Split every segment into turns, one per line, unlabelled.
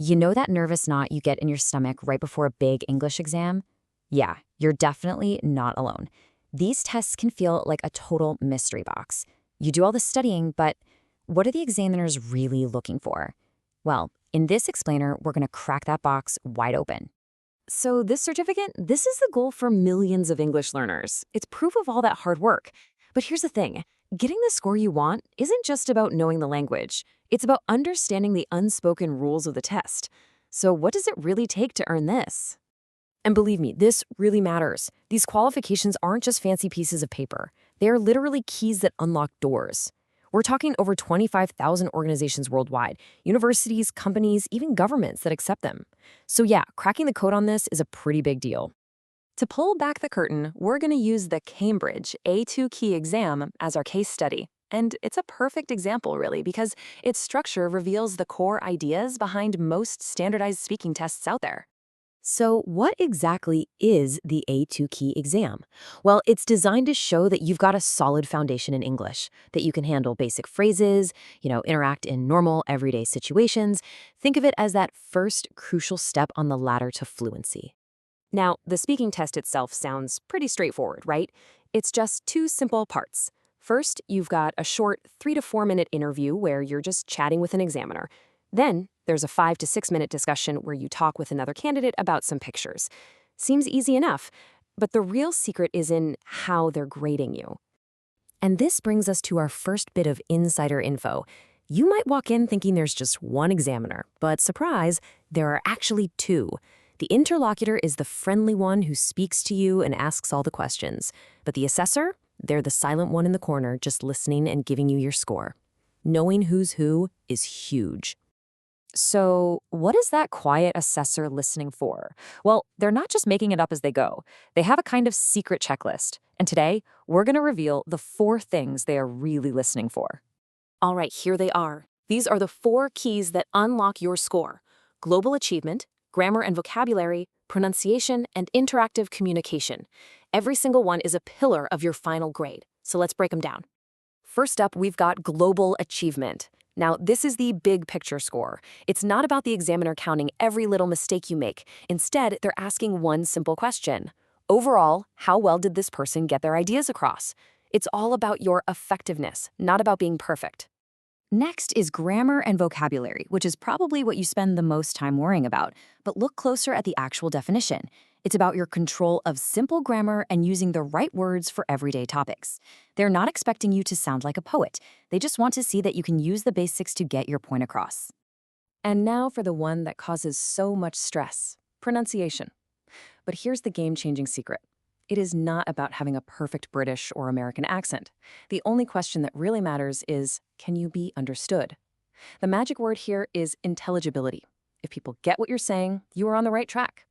You know that nervous knot you get in your stomach right before a big English exam? Yeah, you're definitely not alone. These tests can feel like a total mystery box. You do all the studying, but what are the examiners really looking for? Well, in this explainer, we're going to crack that box wide open.
So, this certificate, this is the goal for millions of English learners. It's proof of all that hard work. But here's the thing, getting the score you want isn't just about knowing the language, it's about understanding the unspoken rules of the test. So, what does it really take to earn this? And believe me, this really matters. These qualifications aren't just fancy pieces of paper, they are literally keys that unlock doors. We're talking over 25,000 organizations worldwide, universities, companies, even governments that accept them. So yeah, cracking the code on this is a pretty big deal. To pull back the curtain, we're going to use the Cambridge A2 Key exam as our case study. And it's a perfect example, really, because its structure reveals the core ideas behind most standardized speaking tests out there. So what exactly is the A2 Key exam? Well, it's designed to show that you've got a solid foundation in English, that you can handle basic phrases, interact in normal, everyday situations. Think of it as that first crucial step on the ladder to fluency. Now, the speaking test itself sounds pretty straightforward, right? It's just two simple parts. First, you've got a short 3 to 4 minute interview where you're just chatting with an examiner. Then, there's a 5 to 6 minute discussion where you talk with another candidate about some pictures. Seems easy enough, but the real secret is in how they're grading you. And this brings us to our first bit of insider info. You might walk in thinking there's just one examiner, but surprise, there are actually two. The interlocutor is the friendly one who speaks to you and asks all the questions. But the assessor, they're the silent one in the corner just listening and giving you your score. Knowing who's who is huge. So, what is that quiet assessor listening for? Well, they're not just making it up as they go. They have a kind of secret checklist. And today, we're going to reveal the 4 things they are really listening for. All right, here they are. These are the 4 keys that unlock your score: global achievement, grammar and vocabulary, pronunciation, and interactive communication. Every single one is a pillar of your final grade. So let's break them down. First up, we've got global achievement. Now, this is the big picture score. It's not about the examiner counting every little mistake you make. Instead, they're asking one simple question. Overall, how well did this person get their ideas across? It's all about your effectiveness, not about being perfect.
Next is grammar and vocabulary, which is probably what you spend the most time worrying about. But look closer at the actual definition. It's about your control of simple grammar and using the right words for everyday topics. They're not expecting you to sound like a poet. They just want to see that you can use the basics to get your point across.
And now for the one that causes so much stress: pronunciation. But here's the game-changing secret. It is not about having a perfect British or American accent. The only question that really matters is, can you be understood? The magic word here is intelligibility. If people get what you're saying, you are on the right track.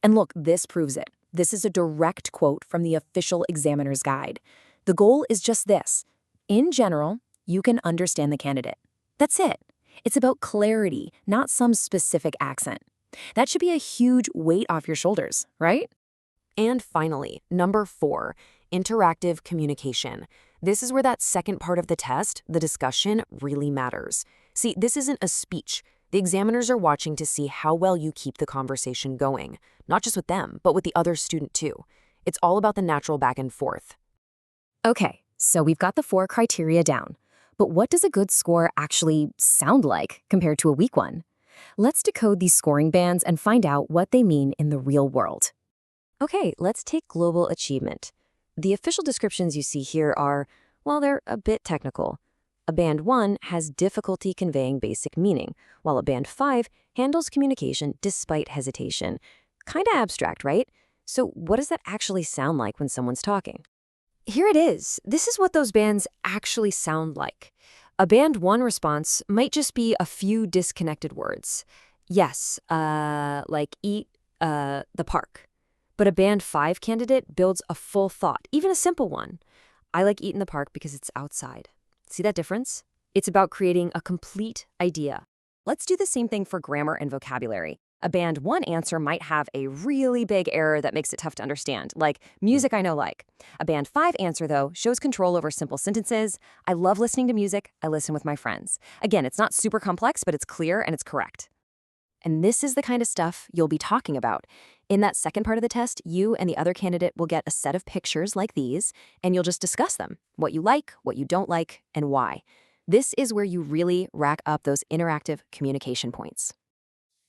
And look, this proves it. This is a direct quote from the official examiner's guide. The goal is just this. In general, you can understand the candidate. That's it. It's about clarity, not some specific accent. That should be a huge weight off your shoulders, right? And finally, number 4, interactive communication. This is where that second part of the test, the discussion, really matters. See, this isn't a speech. The examiners are watching to see how well you keep the conversation going, not just with them, but with the other student too. It's all about the natural back and forth. Okay, so we've got the 4 criteria down. But what does a good score actually sound like compared to a weak one? Let's decode these scoring bands and find out what they mean in the real world. Okay, let's take global achievement. The official descriptions you see here are, well, they're a bit technical. A Band 1 has difficulty conveying basic meaning, while a Band 5 handles communication despite hesitation. Kinda abstract, right? So what does that actually sound like when someone's talking? Here it is. This is what those bands actually sound like. A Band 1 response might just be a few disconnected words. Yes, like eat, the park. But a Band 5 candidate builds a full thought, even a simple one. I like eat in the park because it's outside. See that difference? It's about creating a complete idea. Let's do the same thing for grammar and vocabulary. A Band 1 answer might have a really big error that makes it tough to understand, like music I know like. A Band 5 answer, though, shows control over simple sentences. I love listening to music. I listen with my friends. Again, it's not super complex, but it's clear and it's correct.
And this is the kind of stuff you'll be talking about. In that second part of the test, you and the other candidate will get a set of pictures like these, and you'll just discuss them, what you like, what you don't like, and why. This is where you really rack up those interactive communication points.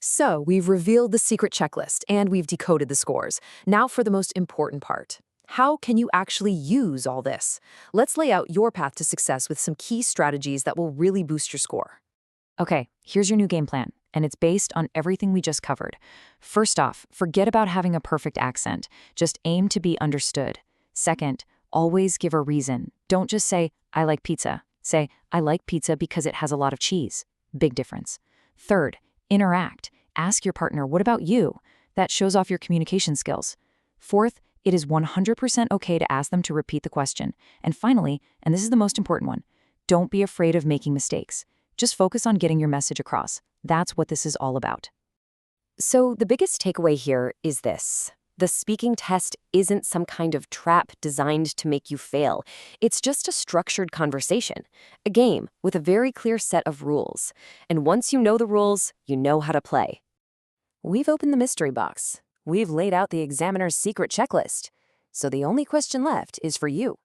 So, we've revealed the secret checklist and we've decoded the scores. Now for the most important part. How can you actually use all this? Let's lay out your path to success with some key strategies that will really boost your score.
Okay, here's your new game plan, and it's based on everything we just covered. First off, forget about having a perfect accent. Just aim to be understood. Second, always give a reason. Don't just say, I like pizza. Say, I like pizza because it has a lot of cheese. Big difference. Third, interact. Ask your partner, what about you? That shows off your communication skills. Fourth, it is 100% okay to ask them to repeat the question. And finally, and this is the most important one, don't be afraid of making mistakes. Just focus on getting your message across. That's what this is all about.
So the biggest takeaway here is this. The speaking test isn't some kind of trap designed to make you fail. It's just a structured conversation, a game with a very clear set of rules. And once you know the rules, you know how to play. We've opened the mystery box. We've laid out the examiner's secret checklist. So the only question left is for you.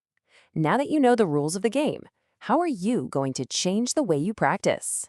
Now that you know the rules of the game, how are you going to change the way you practice?